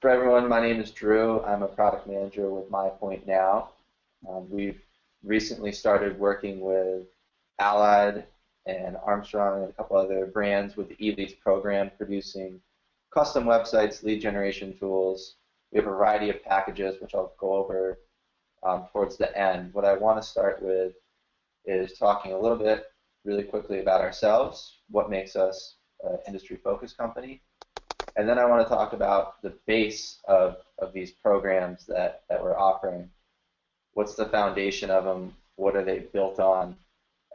For everyone, my name is Drew. I'm a product manager with MyPoint now. We've recently started working with Allied and Armstrong and a couple other brands with the eLeads program, producing custom websites, lead generation tools. We have a variety of packages, which I'll go over towards the end. What I want to start with is talking a little bit really quickly about ourselves, what makes us an industry-focused company. And then I want to talk about the base of these programs that we're offering. What's the foundation of them? What are they built on?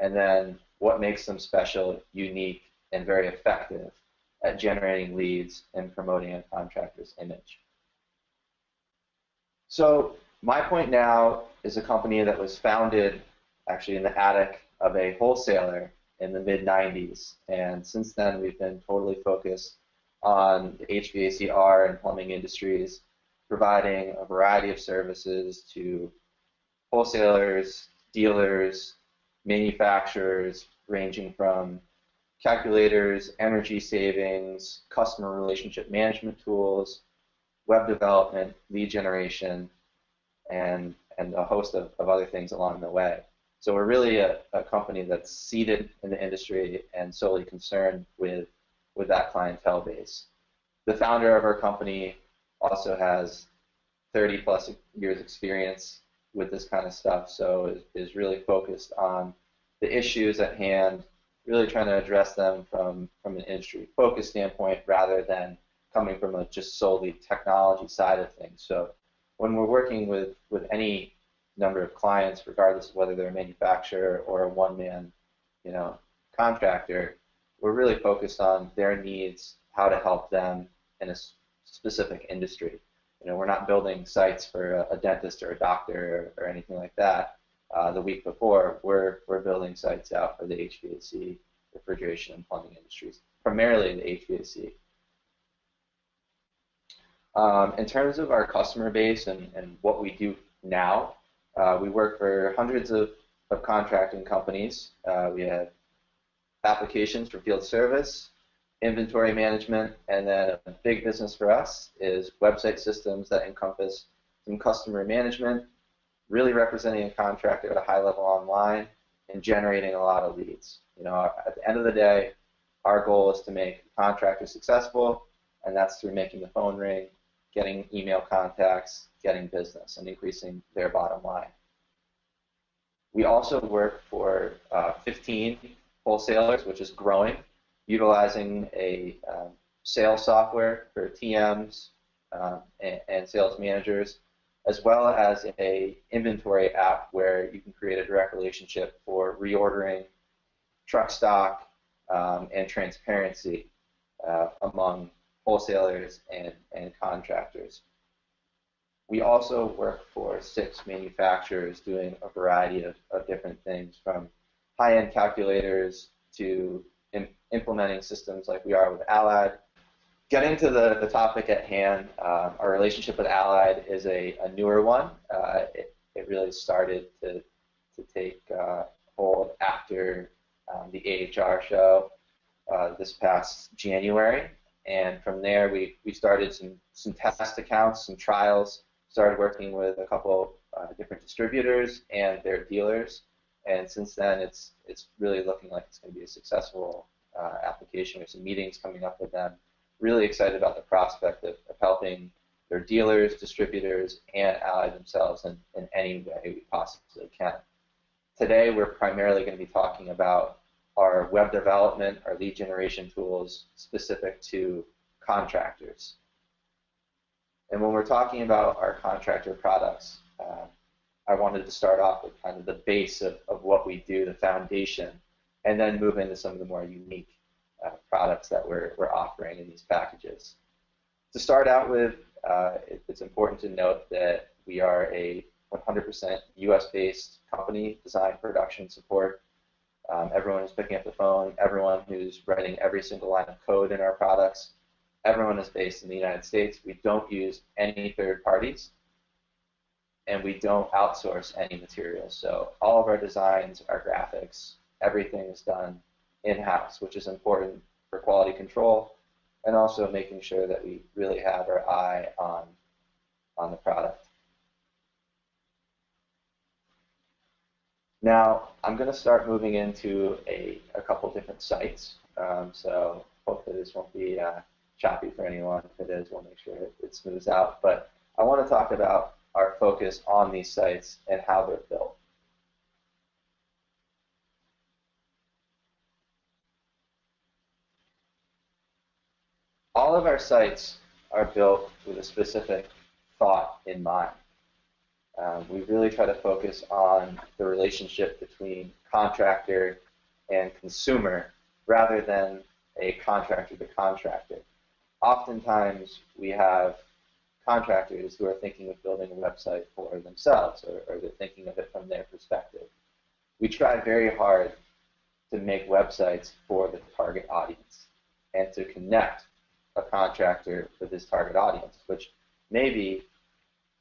And then what makes them special, unique, and very effective at generating leads and promoting a contractor's image. So MyPoint now is a company that was founded actually in the attic of a wholesaler in the mid-90s. And since then, we've been totally focused on the HVAC/R and plumbing industries, providing a variety of services to wholesalers, dealers, manufacturers, ranging from calculators, energy savings, customer relationship management tools, web development, lead generation, and a host of other things along the way. So we're really a company that's seated in the industry and solely concerned with that clientele base. The founder of our company also has 30+ years experience with this kind of stuff, so is really focused on the issues at hand, really trying to address them from an industry-focused standpoint rather than coming from a just solely technology side of things. So when we're working with any number of clients, regardless of whether they're a manufacturer or a one-man, contractor, we're really focused on their needs, how to help them in a specific industry. We're not building sites for a dentist or a doctor or anything like that. The week before, we're building sites out for the HVAC, refrigeration, and plumbing industries, primarily the HVAC. In terms of our customer base and what we do now, we work for hundreds of contracting companies. We have applications for field service, inventory management, and then a big business for us is website systems that encompass some customer management, really representing a contractor at a high level online, and generating a lot of leads. At the end of the day, our goal is to make a contractor successful, and that's through making the phone ring, getting email contacts, getting business, and increasing their bottom line. We also work for 15 wholesalers, which is growing, utilizing a sales software for TMs and sales managers, as well as a inventory app where you can create a direct relationship for reordering, truck stock, and transparency among wholesalers and contractors. We also work for 6 manufacturers doing a variety of different things, from high-end calculators to implementing systems like we are with Allied. Getting to the topic at hand, our relationship with Allied is a newer one. It really started to take hold after the AHR show this past January, and from there we started some test accounts, some trials, started working with a couple different distributors and their dealers, and since then it's really looking like it's going to be a successful application. There's some meetings coming up with them. Really excited about the prospect of helping their dealers, distributors, and Allied themselves in any way we possibly can. Today we're primarily going to be talking about our web development, our lead generation tools specific to contractors. And when we're talking about our contractor products, I wanted to start off with kind of the base of what we do, the foundation, and then move into some of the more unique products that we're offering in these packages. To start out with, it's important to note that we are a 100% US-based company, design, production, support. Everyone who's picking up the phone, everyone who's writing every single line of code in our products, everyone is based in the United States. We don't use any third parties, and we don't outsource any materials. So all of our designs, our graphics, everything is done in-house, which is important for quality control, and also making sure that we really have our eye on the product. Now, I'm going to start moving into a couple different sites, so hopefully this won't be choppy for anyone. If it is, we'll make sure it smooths out. But I want to talk about our focus on these sites and how they're built. All of our sites are built with a specific thought in mind. We really try to focus on the relationship between contractor and consumer rather than a contractor to contractor. Oftentimes, we have contractors who are thinking of building a website for themselves, or they're thinking of it from their perspective. We try very hard to make websites for the target audience and to connect a contractor with his target audience, which maybe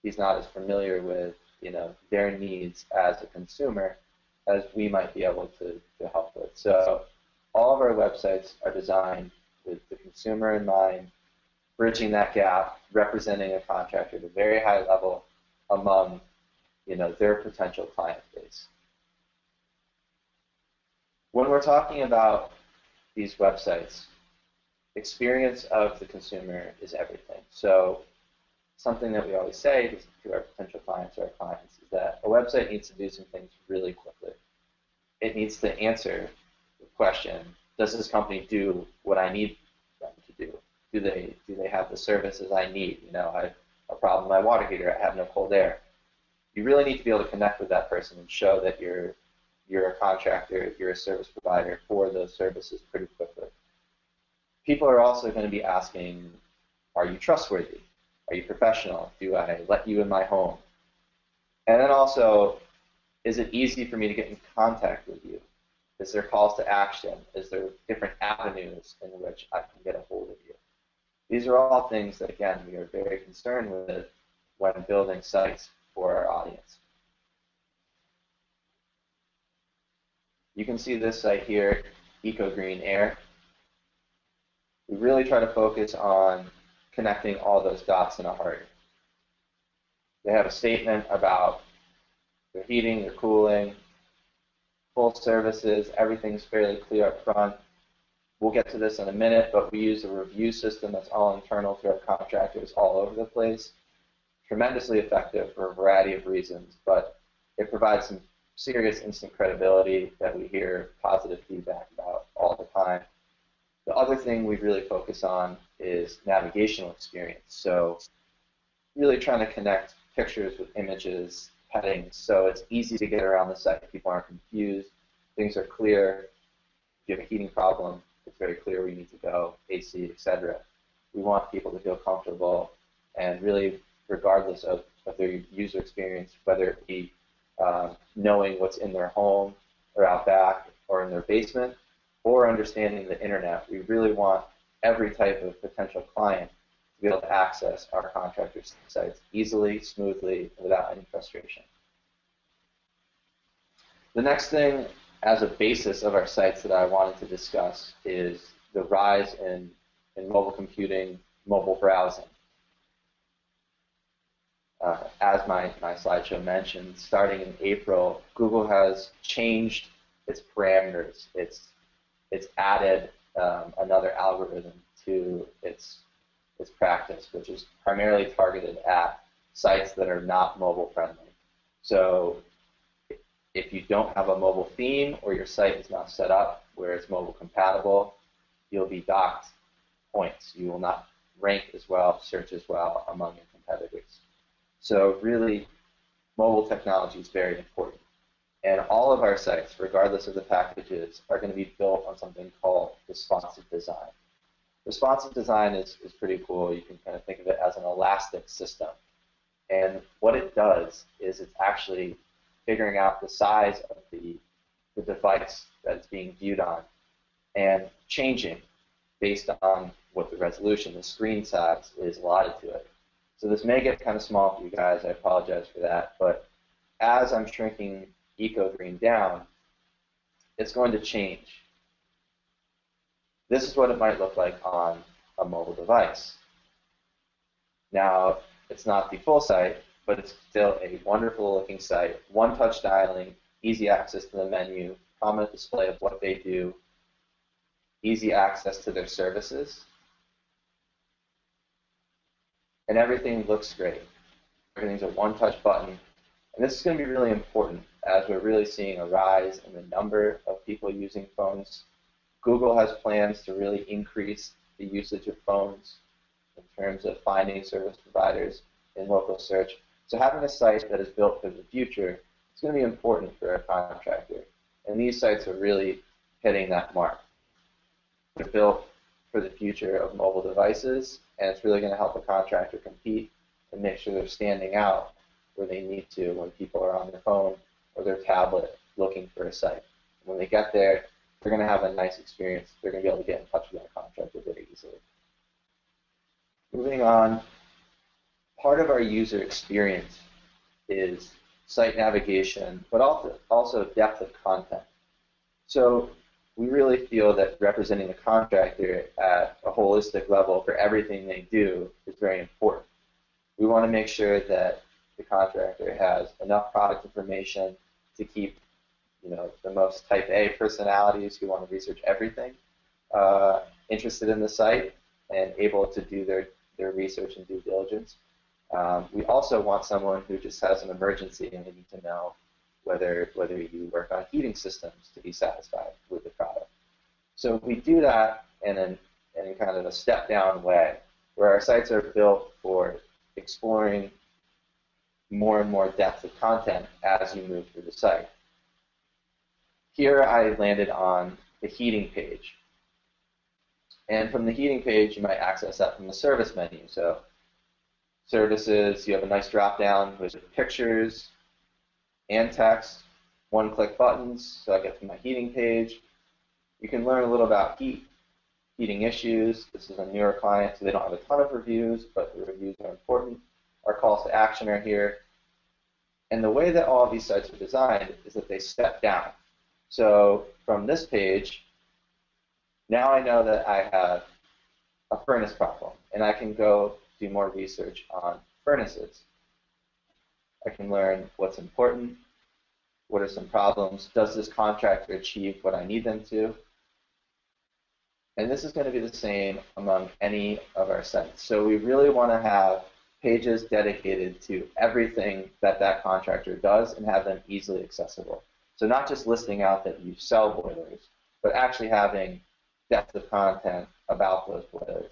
he's not as familiar with, their needs as a consumer as we might be able to help with. So all of our websites are designed with the consumer in mind, bridging that gap, representing a contractor at a very high level among, their potential client base. When we're talking about these websites, experience of the consumer is everything. So something that we always say to our potential clients or our clients is that a website needs to do some things really quickly. It needs to answer the question, does this company do what I need them to do? Do they have the services I need? I have a problem with my water heater, I have no cold air. You really need to be able to connect with that person and show that you're a contractor, you're a service provider for those services pretty quickly. People are also going to be asking, are you trustworthy? Are you professional? Do I let you in my home? And then also, is it easy for me to get in contact with you? Is there calls to action? Is there different avenues in which I can get a hold of you? These are all things that, again, we are very concerned with when building sites for our audience. You can see this site here, Eco Green Air. We really try to focus on connecting all those dots in a hurry. They have a statement about their heating, their cooling, full services, everything's fairly clear up front. We'll get to this in a minute, but we use a review system that's all internal to our contractors all over the place. Tremendously effective for a variety of reasons, but it provides some serious instant credibility that we hear positive feedback about all the time. The other thing we really focus on is navigational experience. So really trying to connect pictures with images, headings, so it's easy to get around the site. People aren't confused. Things are clear. If you have a heating problem, it's very clear where you need to go, AC, etc. We want people to feel comfortable, and really, regardless of their user experience, whether it be knowing what's in their home or out back or in their basement, or understanding the internet, we really want every type of potential client to be able to access our contractors' sites easily, smoothly, without any frustration. The next thing as a basis of our sites that I wanted to discuss is the rise in mobile computing, mobile browsing. As my slideshow mentioned, starting in April, Google has changed its parameters. It's added another algorithm to its practice, which is primarily targeted at sites that are not mobile friendly. So if you don't have a mobile theme or your site is not set up where it's mobile compatible, you'll be docked points. You will not rank as well, search as well among your competitors. So really, mobile technology is very important. And all of our sites, regardless of the packages, are going to be built on something called responsive design. Responsive design is pretty cool. You can kind of think of it as an elastic system. And what it does is it's actually figuring out the size of the device that it's being viewed on and changing based on what the resolution, the screen size is allotted to it. So this may get kind of small for you guys. I apologize for that. But as I'm shrinking EcoGreen down, it's going to change. This is what it might look like on a mobile device. Now, it's not the full site, but it's still a wonderful looking site. One-touch dialing, easy access to the menu, prominent display of what they do, easy access to their services, and everything looks great. Everything's a one-touch button. And this is going to be really important as we're really seeing a rise in the number of people using phones. Google has plans to really increase the usage of phones in terms of finding service providers in local search. So having a site that is built for the future is going to be important for a contractor. And these sites are really hitting that mark. They're built for the future of mobile devices, and it's really going to help a contractor compete and make sure they're standing out where they need to when people are on their phone or their tablet looking for a site. When they get there, they're going to have a nice experience. They're going to be able to get in touch with their contractor very easily. Moving on, part of our user experience is site navigation, but also depth of content. So we really feel that representing the contractor at a holistic level for everything they do is very important. We want to make sure that the contractor has enough product information to keep, the most type A personalities who want to research everything interested in the site and able to do their research and due diligence. We also want someone who just has an emergency and they need to know whether you work on heating systems to be satisfied with the product. So we do that in kind of a step-down way, where our sites are built for exploring more and more depth of content as you move through the site. Here I landed on the heating page. And from the heating page, you might access that from the service menu. So services, you have a nice drop-down with pictures and text, one-click buttons, so I get to my heating page. You can learn a little about heating issues. This is a newer client, so they don't have a ton of reviews, but the reviews are important. Our calls to action are here. And the way that all of these sites are designed is that they step down. So from this page, now I know that I have a furnace problem, and I can go do more research on furnaces. I can learn what's important, what are some problems, does this contractor achieve what I need them to? And this is going to be the same among any of our sites. So we really want to have pages dedicated to everything that that contractor does and have them easily accessible. So not just listing out that you sell boilers, but actually having depth of content about those boilers.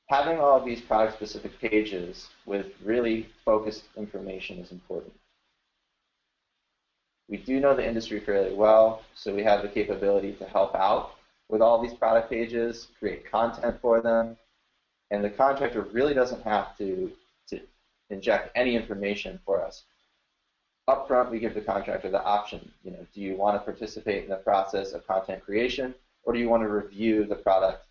Having all of these product-specific pages with really focused information is important. We do know the industry fairly well, so we have the capability to help out with all these product pages, create content for them, and the contractor really doesn't have to inject any information for us. Up front, we give the contractor the option. Do you want to participate in the process of content creation, or do you want to review the product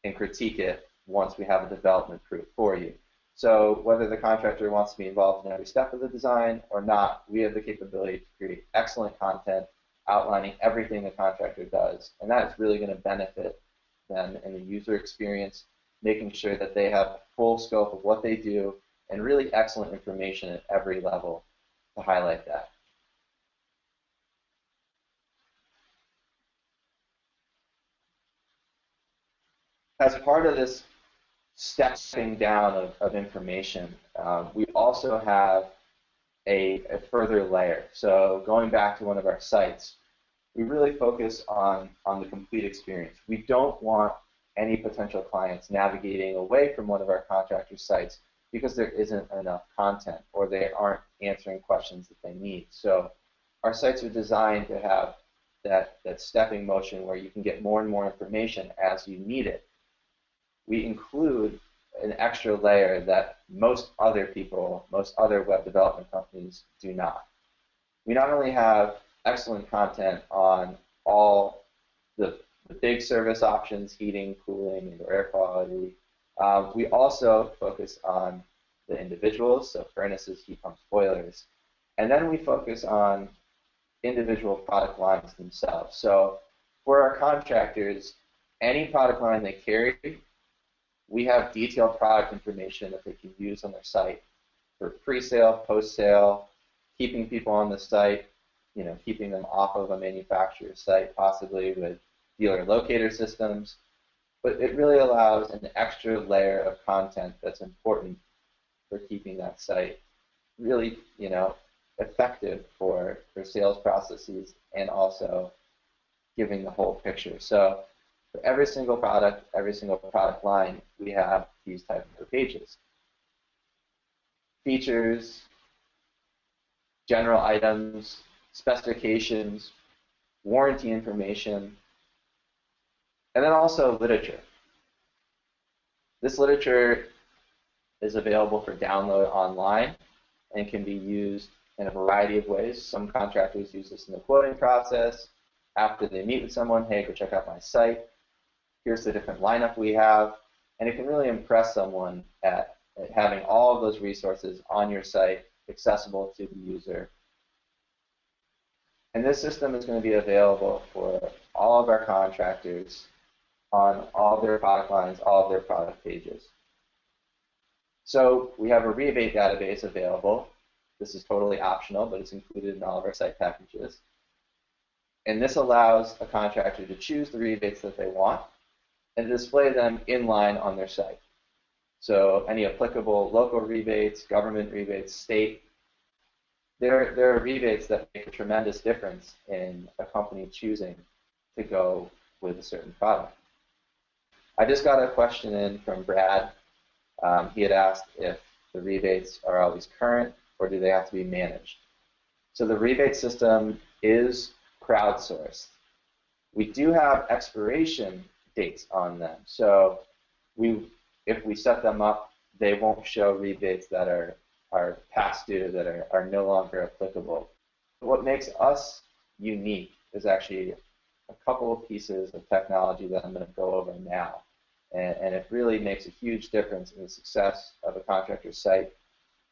and critique it once we have a development proof for you? So whether the contractor wants to be involved in every step of the design or not, we have the capability to create excellent content outlining everything the contractor does, and that is really going to benefit them in the user experience, making sure that they have full scope of what they do and really excellent information at every level to highlight that. As part of this stepping down of information, we also have a further layer. So going back to one of our sites, we really focus on the complete experience. We don't want any potential clients navigating away from one of our contractor sites because there isn't enough content or they aren't answering questions that they need. So our sites are designed to have that stepping motion where you can get more and more information as you need it. We include an extra layer that most other web development companies do not. We not only have excellent content on all the big service options, heating, cooling, and air quality, we also focus on the individuals, so furnaces, heat pumps, boilers, and then we focus on individual product lines themselves. So for our contractors, any product line they carry, we have detailed product information that they can use on their site for pre-sale, post-sale, keeping people on the site, keeping them off of a manufacturer's site, possibly with dealer locator systems. But it really allows an extra layer of content that's important for keeping that site really, effective for sales processes and also giving the whole picture. So for every single product line, we have these types of pages. Features, general items, specifications, warranty information, and then also literature. This literature is available for download online and can be used in a variety of ways. Some contractors use this in the quoting process. After they meet with someone, hey, go check out my site. Here's the different lineup we have. And it can really impress someone at having all of those resources on your site accessible to the user. And this system is going to be available for all of our contractors on all of their product lines, all of their product pages. So we have a rebate database available. This is totally optional, but it's included in all of our site packages. And this allows a contractor to choose the rebates that they want and display them inline on their site. So any applicable local rebates, government rebates, state, there are rebates that make a tremendous difference in a company choosing to go with a certain product. I just got a question in from Brad. He had asked if the rebates are always current or do they have to be managed. So the rebate system is crowdsourced. We do have expiration dates on them. So if we set them up, they won't show rebates that are past due, that are no longer applicable. But what makes us unique is actually a couple of pieces of technology that I'm going to go over now. And it really makes a huge difference in the success of a contractor's site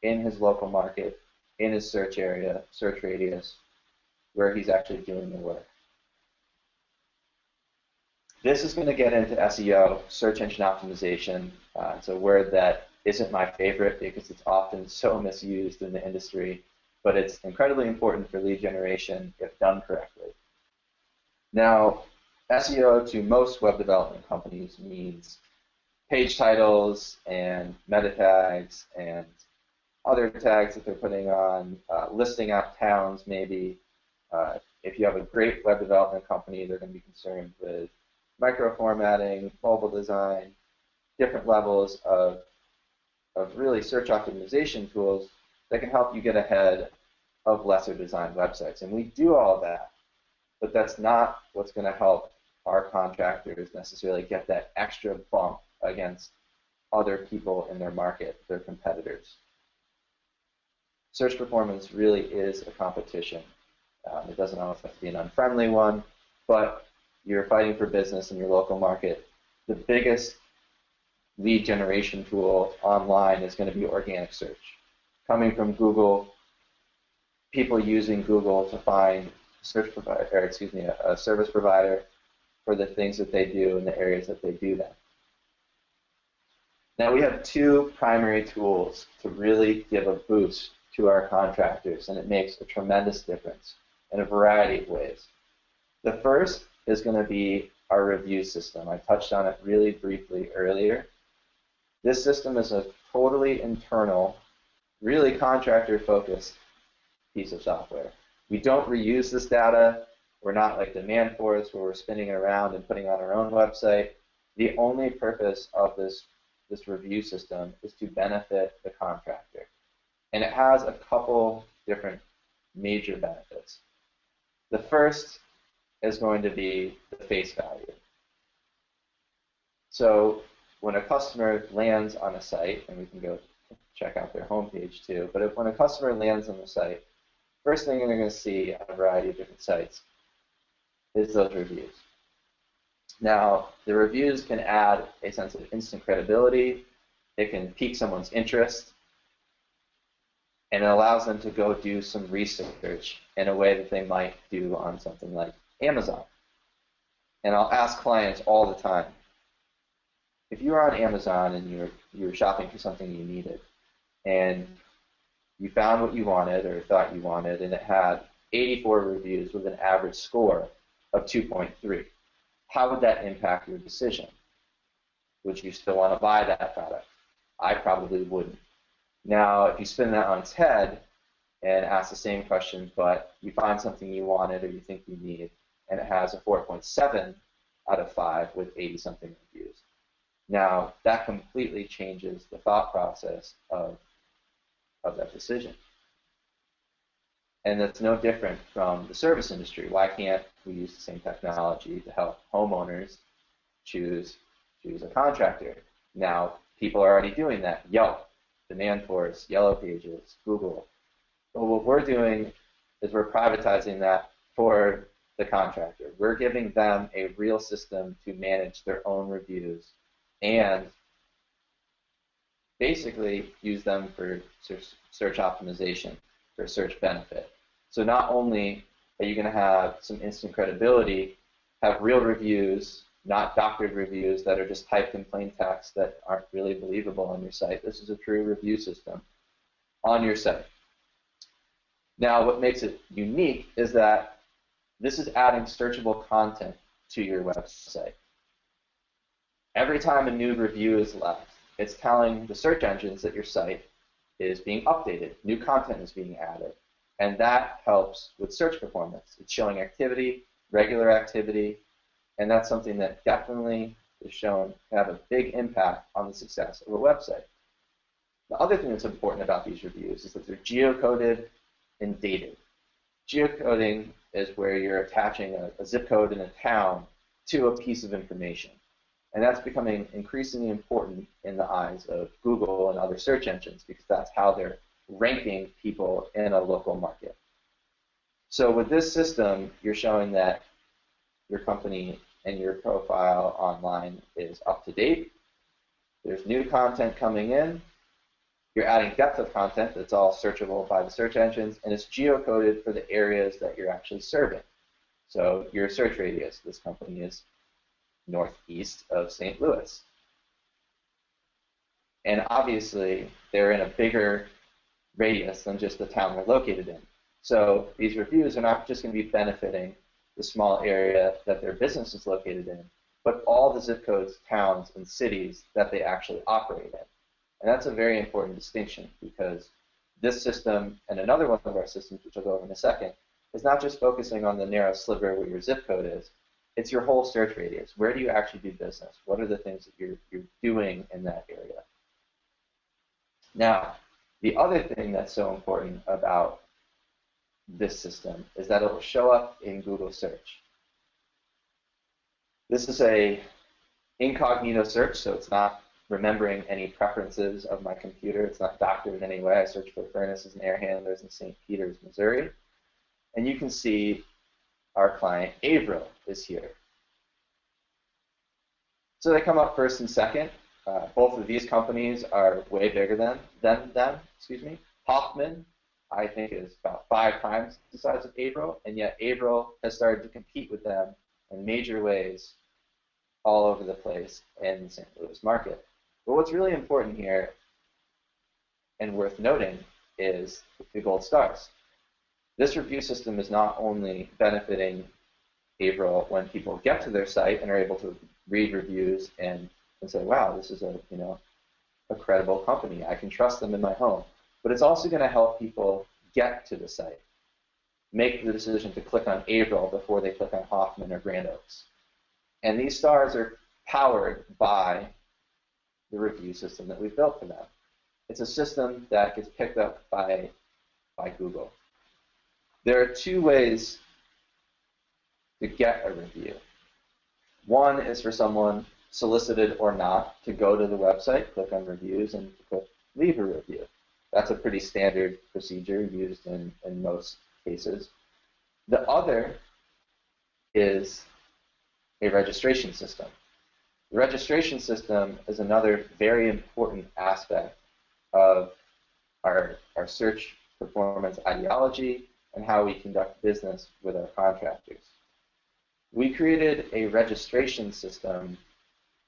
in his local market, in his search area, search radius, where he's actually doing the work. This is going to get into SEO, search engine optimization. It's a word that isn't my favorite because it's often so misused in the industry, but it's incredibly important for lead generation if done correctly. Now, SEO to most web development companies means page titles and meta tags and other tags that they're putting on, listing out towns maybe. If you have a great web development company, they're going to be concerned with micro-formatting, mobile design, different levels of really search optimization tools that can help you get ahead of lesser designed websites. And we do all that, but that's not what's going to help our contractors necessarily get that extra bump against other people in their market, their competitors. Search performance really is a competition. It doesn't always have to be an unfriendly one, but you're fighting for business in your local market. The biggest lead generation tool online is going to be organic search. Coming from Google, people using Google to find a service provider for the things that they do in the areas that they do them. Now we have two primary tools to really give a boost to our contractors, and it makes a tremendous difference in a variety of ways. The first is going to be our review system. I touched on it really briefly earlier. This system is a totally internal, really contractor-focused piece of software. We don't reuse this data. We're not like Demand Force where we're spinning it around and putting on our own website. The only purpose of this review system is to benefit the contractor. And it has a couple different major benefits. The first is going to be the face value. So when a customer lands on a site, and we can go check out their homepage too, but when a customer lands on the site, first thing they're going to see on a variety of different sites is those reviews. Now, the reviews can add a sense of instant credibility. It can pique someone's interest. and it allows them to go do some research in a way that they might do on something like Amazon. And I'll ask clients all the time, if you were on Amazon and you're shopping for something you needed, and you found what you wanted or thought you wanted, and it had 84 reviews with an average score of 2.3, how would that impact your decision? Would you still want to buy that product? I probably wouldn't. Now, if you spin that on its head and ask the same question, but you find something you wanted or you think you need, and it has a 4.7 out of 5 with 80-something reviews. Now, that completely changes the thought process of that decision. And that's no different from the service industry. Why can't we use the same technology to help homeowners choose a contractor? Now, people are already doing that. Yelp, Demandforce, Yellow Pages, Google. But what we're doing is we're privatizing that for the contractor. We're giving them a real system to manage their own reviews and basically use them for search optimization, for search benefit. So not only are you going to have some instant credibility, have real reviews, not doctored reviews that are just typed in plain text that aren't really believable on your site. This is a true review system on your site. Now, what makes it unique is that this is adding searchable content to your website. Every time a new review is left, it's telling the search engines that your site is being updated, new content is being added, and that helps with search performance. It's showing activity, regular activity, and that's something that definitely is shown to have a big impact on the success of a website. The other thing that's important about these reviews is that they're geocoded and dated. Geocoding is where you're attaching a zip code in a town to a piece of information. And that's becoming increasingly important in the eyes of Google and other search engines because that's how they're ranking people in a local market. So with this system, you're showing that your company and your profile online is up to date. There's new content coming in. You're adding depth of content that's all searchable by the search engines, and it's geocoded for the areas that you're actually serving. So your search radius, this company is northeast of St. Louis. And obviously, they're in a bigger radius than just the town they're located in. So these reviews are not just going to be benefiting the small area that their business is located in, but all the zip codes, towns, and cities that they actually operate in. And that's a very important distinction because this system and another one of our systems, which I'll go over in a second, is not just focusing on the narrow sliver where your zip code is. It's your whole search radius. Where do you actually do business? What are the things that you're doing in that area? Now, the other thing that's so important about this system is that it will show up in Google search. This is a incognito search, so it's not remembering any preferences of my computer. It's not doctored in any way. I search for furnaces and air handlers in St. Peters, Missouri. And you can see our client, Averill, is here. So they come up first and second. Both of these companies are way bigger than them. Hoffman, I think, is about 5 times the size of Averill, and yet Averill has started to compete with them in major ways all over the place in the St. Louis market. But what's really important here and worth noting is the gold stars. This review system is not only benefiting Averill when people get to their site and are able to read reviews and say, wow, this is a credible company. I can trust them in my home. But it's also going to help people get to the site, make the decision to click on Averill before they click on Hoffman or Grand Oaks. And these stars are powered by the review system that we've built for them. It's a system that gets picked up by Google. There are 2 ways to get a review. One is for someone, solicited or not, to go to the website, click on reviews, and click leave a review. That's a pretty standard procedure used in most cases. The other is a registration system. The registration system is another very important aspect of our search performance ideology, and how we conduct business with our contractors. We created a registration system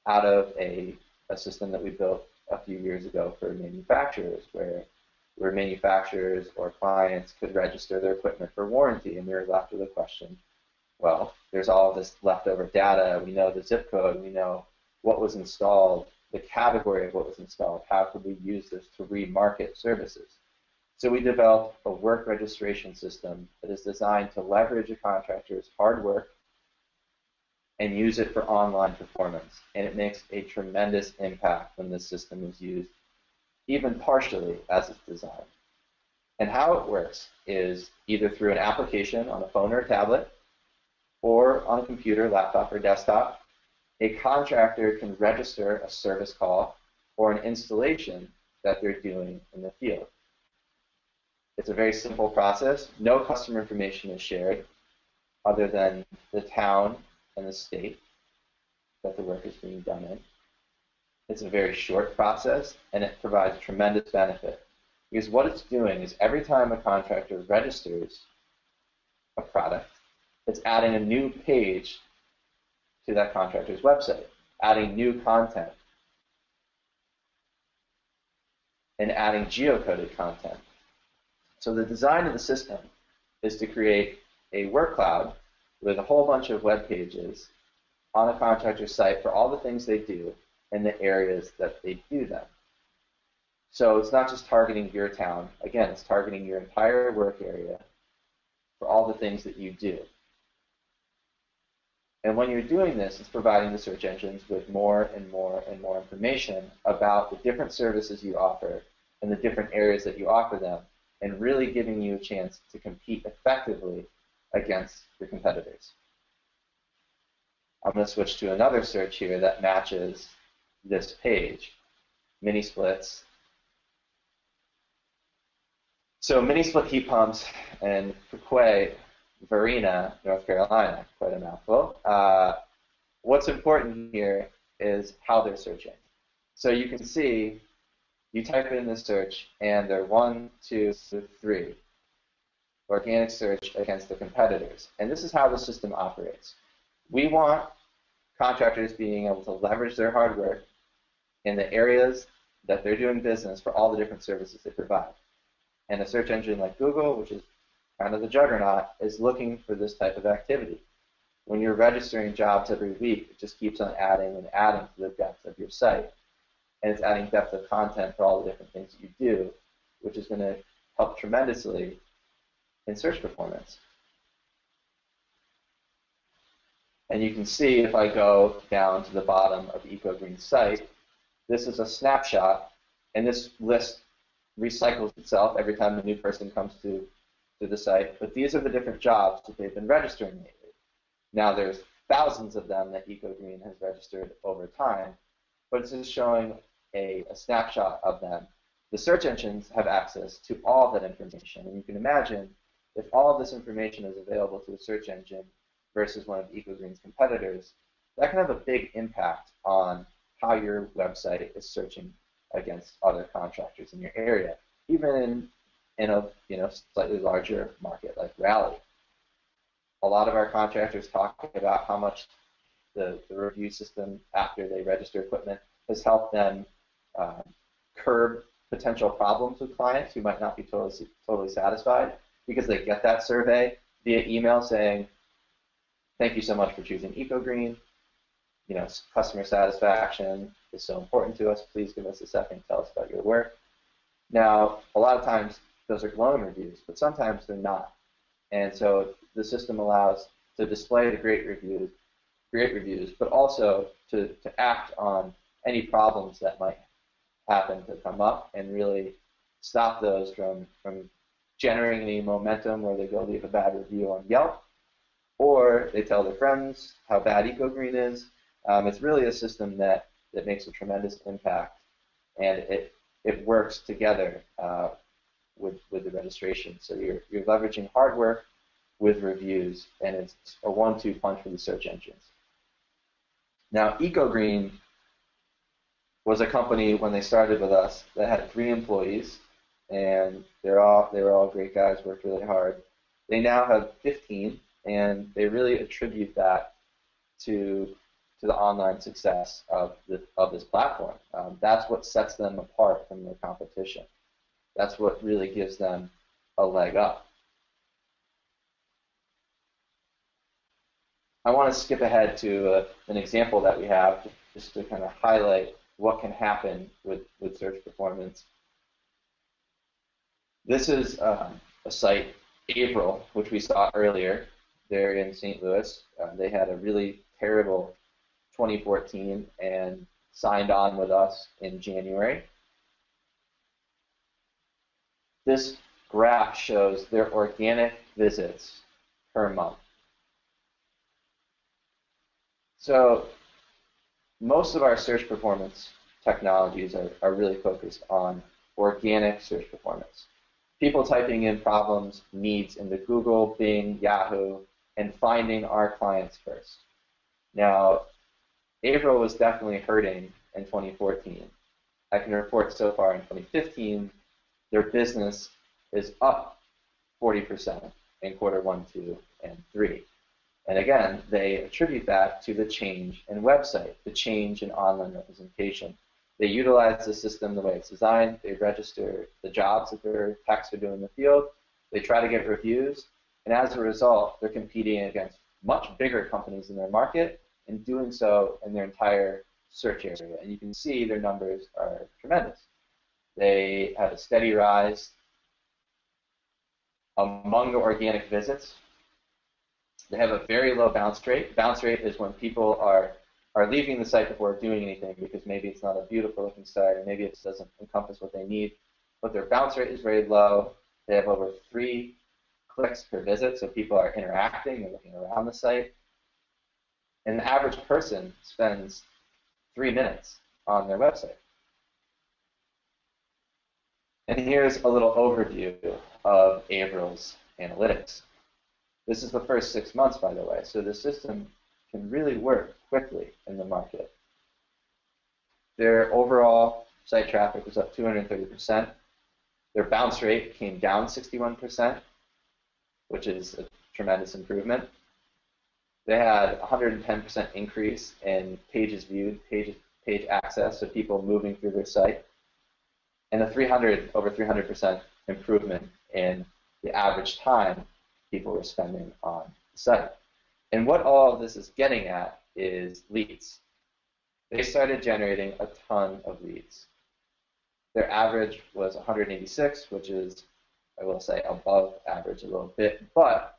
out of a system that we built a few years ago for manufacturers, where manufacturers or clients could register their equipment for warranty, and we were left with a question. Well, there's all this leftover data. We know the zip code. We know what was installed, the category of what was installed. How could we use this to remarket services? So we developed a work registration system that is designed to leverage a contractor's hard work and use it for online performance. And it makes a tremendous impact when this system is used, even partially as it's designed. And how it works is either through an application on a phone or a tablet, or on a computer, laptop, or desktop. A contractor can register a service call or an installation that they're doing in the field. It's a very simple process. No customer information is shared other than the town and the state that the work is being done in. It's a very short process, and it provides tremendous benefit. Because what it's doing is every time a contractor registers a product, it's adding a new page to that contractor's website, adding new content, and adding geocoded content. So the design of the system is to create a work cloud with a whole bunch of web pages on a contractor's site for all the things they do and the areas that they do them. So it's not just targeting your town. Again, it's targeting your entire work area for all the things that you do. And when you're doing this, it's providing the search engines with more and more and more information about the different services you offer and the different areas that you offer them, and really giving you a chance to compete effectively against your competitors. I'm going to switch to another search here that matches this page, mini splits. So mini split heat pumps in Fuquay, Varina, North Carolina, quite a mouthful. What's important here is how they're searching. So you can see, you type in the search, and they're 1, 2, 3. Organic search against the competitors. And this is how the system operates. We want contractors being able to leverage their hard work in the areas that they're doing business for all the different services they provide. And a search engine like Google, which is kind of the juggernaut, is looking for this type of activity. When you're registering jobs every week, it just keeps on adding and adding to the depth of your site. And it's adding depth of content for all the different things that you do, which is going to help tremendously in search performance. And you can see, if I go down to the bottom of EcoGreen's site, this is a snapshot, and this list recycles itself every time a new person comes to the site. But these are the different jobs that they've been registering lately. Now, there's thousands of them that EcoGreen has registered over time, but it's just showing a snapshot of them. The search engines have access to all that information, and you can imagine if all of this information is available to a search engine versus one of EcoGreen's competitors, that can have a big impact on how your website is searching against other contractors in your area, even in a slightly larger market like Raleigh. A lot of our contractors talk about how much the review system after they register equipment has helped them curb potential problems with clients who might not be totally satisfied, because they get that survey via email saying, "Thank you so much for choosing EcoGreen. Customer satisfaction is so important to us. Please give us a second to tell us about your work." Now, a lot of times those are glowing reviews, but sometimes they're not. And so the system allows to display the great reviews, but also to act on any problems that might happen to come up and really stop those from generating any momentum where they go leave a bad review on Yelp, or they tell their friends how bad EcoGreen is. It's really a system that makes a tremendous impact, and it works together with the registration. So you're leveraging hard work with reviews, and it's a 1-2 punch for the search engines. Now, EcoGreen was a company when they started with us that had 3 employees. and they were all great guys, worked really hard. They now have 15, and they really attribute that to the online success of this platform. That's what sets them apart from their competition. That's what really gives them a leg up. I want to skip ahead to an example that we have just to kind of highlight what can happen with search performance. This is a site, April, which we saw earlier. They're in St. Louis. They had a really terrible 2014 and signed on with us in January. This graph shows their organic visits per month. So most of our search performance technologies are really focused on organic search performance. People typing in problems, needs into Google, Bing, Yahoo, and finding our clients first. Now, April was definitely hurting in 2014. I can report so far in 2015, their business is up 40% in quarter 1, 2, and 3. And again, they attribute that to the change in website, the change in online representation. They utilize the system the way it's designed. They register the jobs that their techs are doing in the field. They try to get reviews. And as a result, they're competing against much bigger companies in their market and doing so in their entire search area. And you can see their numbers are tremendous. They have a steady rise among the organic visits. They have a very low bounce rate. Bounce rate is when people are leaving the site before doing anything because maybe it's not a beautiful looking site or maybe it doesn't encompass what they need. But their bounce rate is very low. They have over 3 clicks per visit, so people are interacting and looking around the site. And the average person spends 3 minutes on their website. And here's a little overview of April's analytics. This is the first 6 months, by the way, so the system can really work quickly in the market. Their overall site traffic was up 230%. Their bounce rate came down 61%, which is a tremendous improvement. They had 110% increase in pages viewed, page access, so people moving through their site, and over 300% improvement in the average time people were spending on the site. And what all of this is getting at is leads. They started generating a ton of leads. Their average was 186, which is, I will say, above average a little bit, but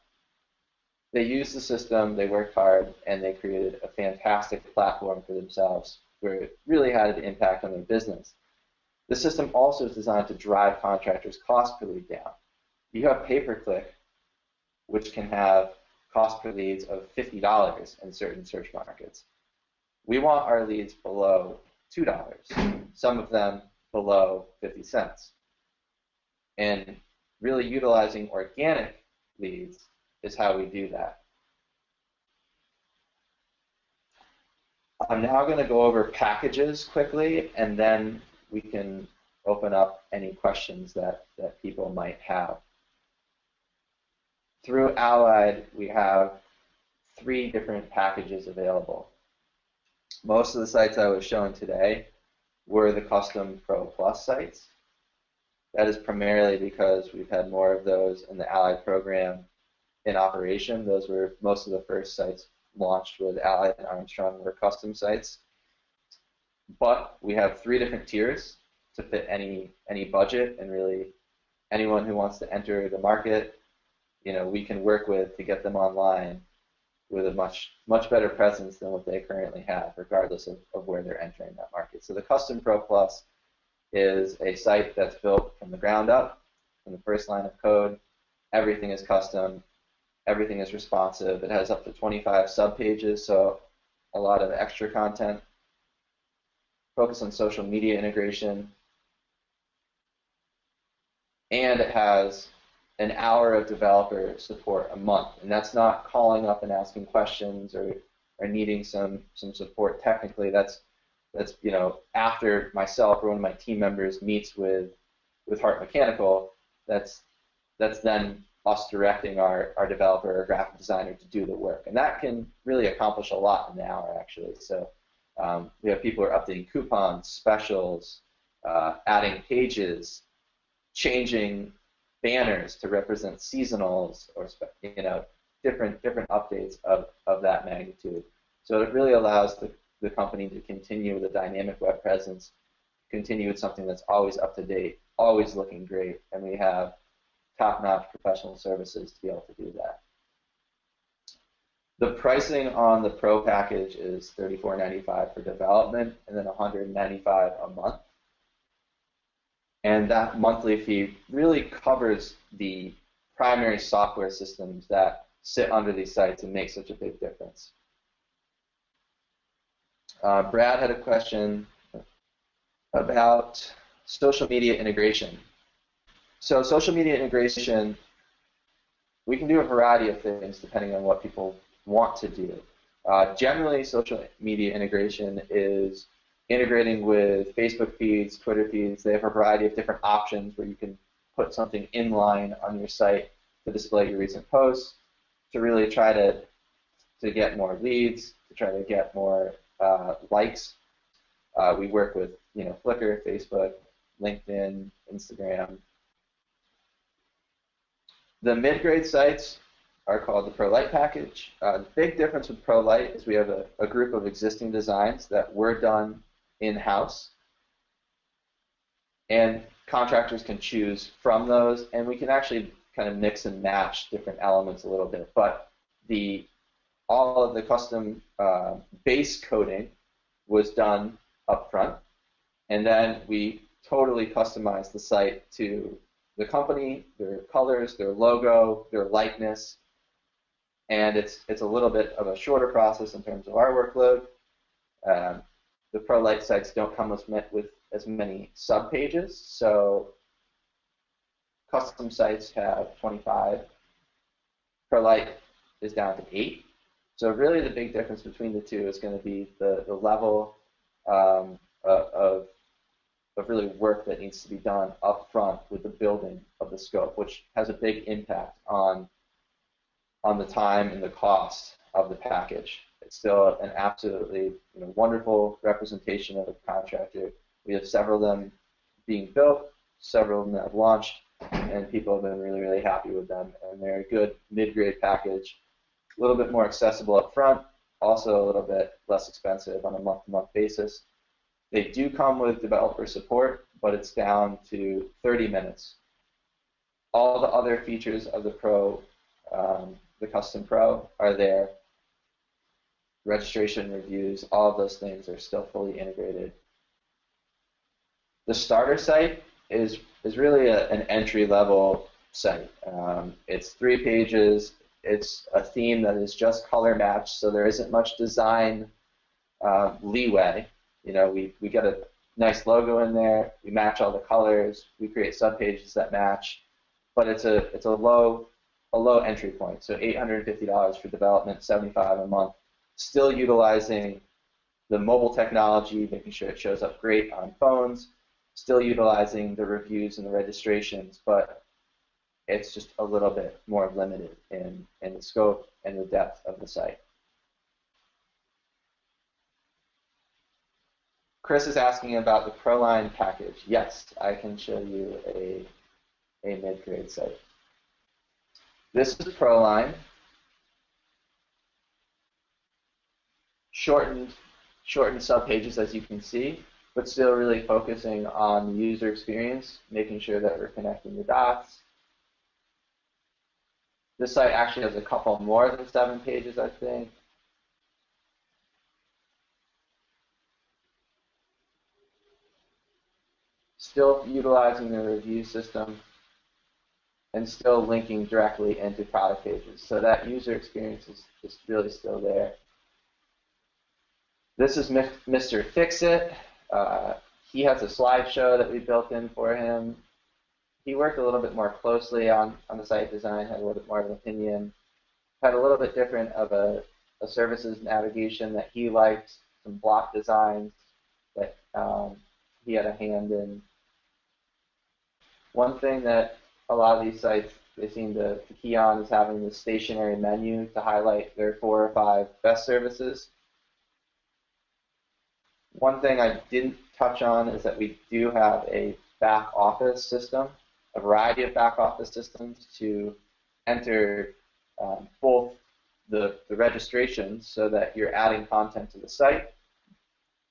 they used the system, they worked hard, and they created a fantastic platform for themselves where it really had an impact on their business. The system also is designed to drive contractors' cost per lead down. You have pay-per-click, which can have cost per leads of $50 in certain search markets. We want our leads below $2, some of them below 50 cents. And really utilizing organic leads is how we do that. I'm now going to go over packages quickly, and then we can open up any questions that people might have. Through Allied, we have 3 different packages available. Most of the sites I was showing today were the Custom Pro Plus sites. That is primarily because we've had more of those in the Allied program in operation. Those were most of the first sites launched with Allied and Armstrong were custom sites. But we have 3 different tiers to fit any budget, and really anyone who wants to enter the market, we can work with to get them online with a much better presence than what they currently have, regardless of where they're entering that market. So the Custom Pro Plus is a site that's built from the ground up, from the first line of code. Everything is custom. Everything is responsive. It has up to 25 subpages, so a lot of extra content. Focus on social media integration. And it has an hour of developer support a month. And that's not calling up and asking questions or needing some support technically. That's after myself or one of my team members meets with with Hart Mechanical, that's then us directing our developer or graphic designer to do the work. And that can really accomplish a lot in an hour, actually. So we have people who are updating coupons, specials, adding pages, changing banners to represent seasonals, or different updates of that magnitude. So it really allows the company to continue with a dynamic web presence, continue with something that's always up to date, always looking great, and we have top-notch professional services to be able to do that. The pricing on the Pro package is $34.95 for development and then $195 a month. And that monthly fee really covers the primary software systems that sit under these sites and make such a big difference. Brad had a question about social media integration. So social media integration, we can do a variety of things depending on what people want to do. Generally, social media integration is integrating with Facebook feeds, Twitter feeds. They have a variety of different options where you can put something inline on your site to display your recent posts, to really try to get more leads, to try to get more likes. We work with Flickr, Facebook, LinkedIn, Instagram. The mid-grade sites are called the Pro Lite package. The big difference with Pro Lite is we have a group of existing designs that were done in-house, and contractors can choose from those, and we can actually kind of mix and match different elements a little bit. But all of the custom base coding was done up front, and then we totally customized the site to the company, their colors, their logo, their likeness, and it's a little bit of a shorter process in terms of our workload. The Pro Lite sites don't come with as many sub-pages, so custom sites have 25. Pro Lite is down to 8. So really the big difference between the two is going to be the level of really work that needs to be done up front with the building of the scope, which has a big impact on the time and the cost of the package. It's still an absolutely wonderful representation of a contractor. We have several of them being built, several of them have launched, and people have been really, really happy with them. And they're a good mid-grade package, a little bit more accessible up front, also a little bit less expensive on a month-to-month basis. They do come with developer support, but it's down to 30 minutes. All the other features of the Pro, the Custom Pro, are there. Registration, reviews, all of those things are still fully integrated. The starter site is really an entry-level site. It's 3 pages. It's a theme that is just color matched, so there isn't much design leeway. We get a nice logo in there. We match all the colors. We create subpages that match, but it's a low entry point. So $850 for development, $75 a month. Still utilizing the mobile technology, making sure it shows up great on phones. Still utilizing the reviews and the registrations, but it's just a little bit more limited in the scope and the depth of the site. Chris is asking about the ProLine package. Yes, I can show you a mid-grade site. This is ProLine. Shortened subpages, as you can see, but still really focusing on the user experience, making sure that we're connecting the dots. This site actually has a couple more than 7 pages, I think. Still utilizing the review system and still linking directly into product pages. So that user experience is really still there. This is Mr. Fix-It. He has a slideshow that we built in for him. He worked a little bit more closely on the site design, had a little bit more of an opinion, had a little bit different of a services navigation that he liked, some block designs that he had a hand in. One thing that a lot of these sites, they seem to key on is having the stationary menu to highlight their 4 or 5 best services. One thing I didn't touch on is that we do have a back office system, a variety of back office systems to enter both the registrations so that you're adding content to the site.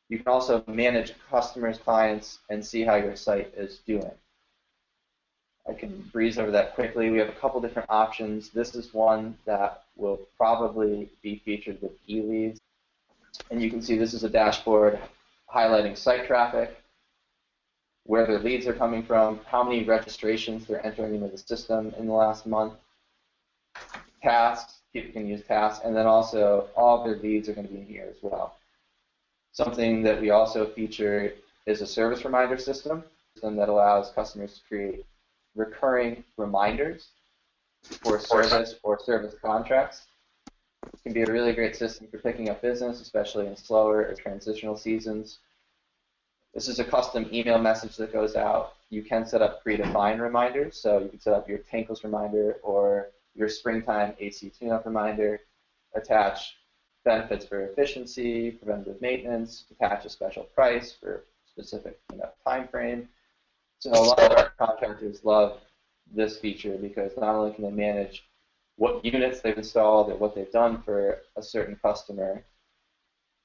You can also manage customers, clients, and see how your site is doing. I can breeze over that quickly. We have a couple different options. This is one that will probably be featured with eLeads. And you can see this is a dashboard highlighting site traffic, where their leads are coming from, how many registrations they're entering into the system in the last month, tasks, people can use tasks, and then also all of their leads are going to be in here as well. Something that we also feature is a service reminder system that allows customers to create recurring reminders for service or service contracts. It can be a really great system for picking up business, especially in slower or transitional seasons. This is a custom email message that goes out. You can set up predefined reminders, so you can set up your tankless reminder or your springtime AC tune-up reminder, attach benefits for efficiency, preventative maintenance, attach a special price for a specific time frame. So a lot of our contractors love this feature because not only can they manage what units they've installed or what they've done for a certain customer,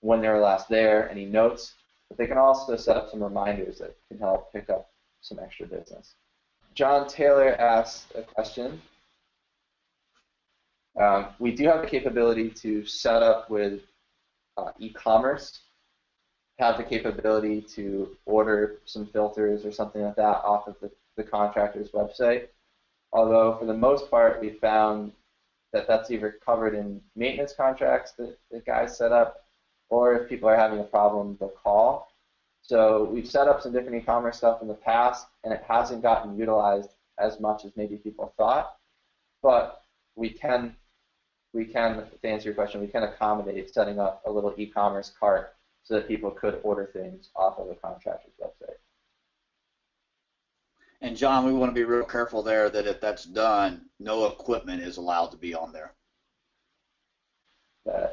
when they were last there, any notes, but they can also set up some reminders that can help pick up some extra business. John Taylor asked a question. We do have the capability to set up with e-commerce, have the capability to order some filters or something like that off of the contractor's website. Although for the most part, we found that that's either covered in maintenance contracts that the guys set up, or if people are having a problem, they'll call. So we've set up some different e-commerce stuff in the past, and it hasn't gotten utilized as much as maybe people thought. But we can, to answer your question, we can accommodate setting up a little e-commerce cart so that people could order things off of the contractor's website. And John, we want to be real careful there that if that's done, no equipment is allowed to be on there.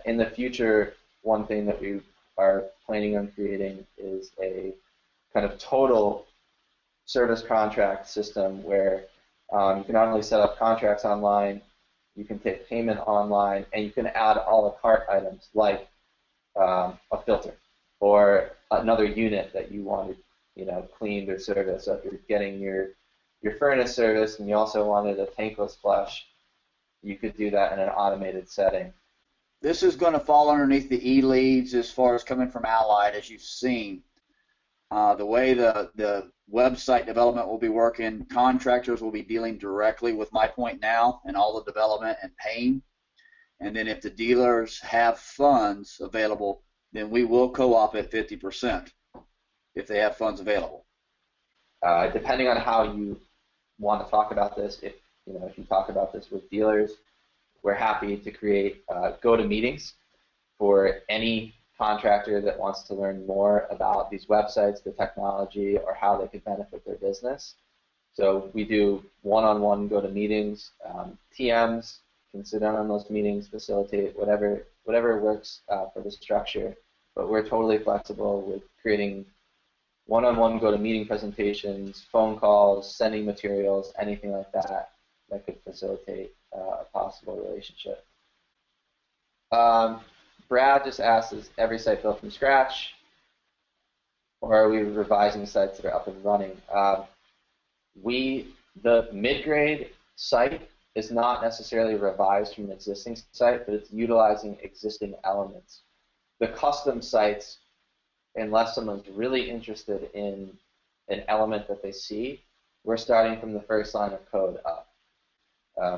In the future, one thing that we are planning on creating is a kind of total service contract system where you can not only set up contracts online, you can take payment online, and you can add a la carte items like a filter or another unit that you wanted cleaned or serviced. So if you're getting your furnace service and you also wanted a tankless flush, you could do that in an automated setting. This is going to fall underneath the eLeads as far as coming from Allied, as you've seen. The way the website development will be working, contractors will be dealing directly with MyPoint Now and all the development and paying. And then if the dealers have funds available, then we will co-op at 50% if they have funds available. Depending on how you want to talk about this, if you talk about this with dealers, we're happy to create go-to-meetings for any contractor that wants to learn more about these websites, the technology, or how they could benefit their business. So we do one-on-one go-to-meetings. TMs can sit down on those meetings, facilitate whatever works for the structure. But we're totally flexible with creating one-on-one go-to-meeting presentations, phone calls, sending materials, anything like that that could facilitate a possible relationship. Brad just asked, is every site built from scratch, or are we revising sites that are up and running? The mid-grade site is not necessarily revised from an existing site, but it's utilizing existing elements. The custom sites, unless someone's really interested in an element that they see, we're starting from the first line of code up.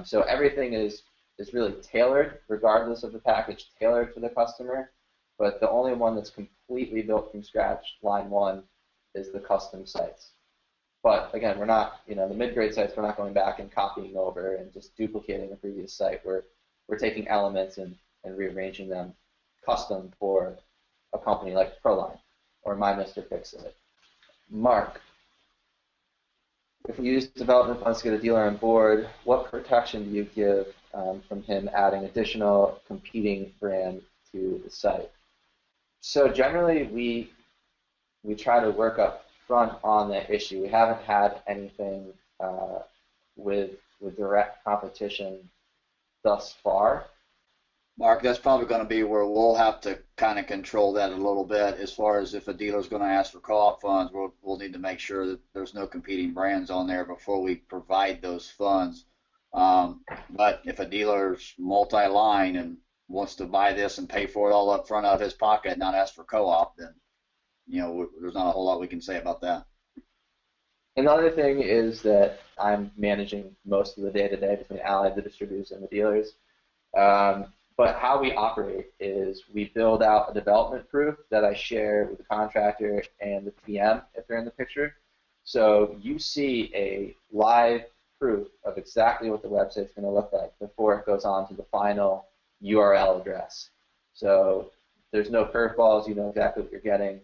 So everything is really tailored, regardless of the package, tailored for the customer, but the only one that's completely built from scratch, line one, is the custom sites. But again, we're not, the mid-grade sites, we're not going back and copying over and just duplicating a previous site. We're taking elements and rearranging them custom for a company like Proline or My Mr. Fix-It. Mark. if we use development funds to get a dealer on board, what protection do you give from him adding additional competing brand to the site? So generally, we try to work up front on that issue. We haven't had anything with direct competition thus far. Mark, that's probably going to be where we'll have to kind of control that a little bit. As far as if a dealer's going to ask for co-op funds, we'll need to make sure that there's no competing brands on there before we provide those funds. But if a dealer's multi-line and wants to buy this and pay for it all up front out of his pocket and not ask for co-op, then there's not a whole lot we can say about that. Another thing is that I'm managing most of the day-to-day between Allied, the distributors, and the dealers. But how we operate is we build out a development proof that I share with the contractor and the PM if they're in the picture. So you see a live proof of exactly what the website's going to look like before it goes on to the final URL address. So there's no curveballs. You know exactly what you're getting.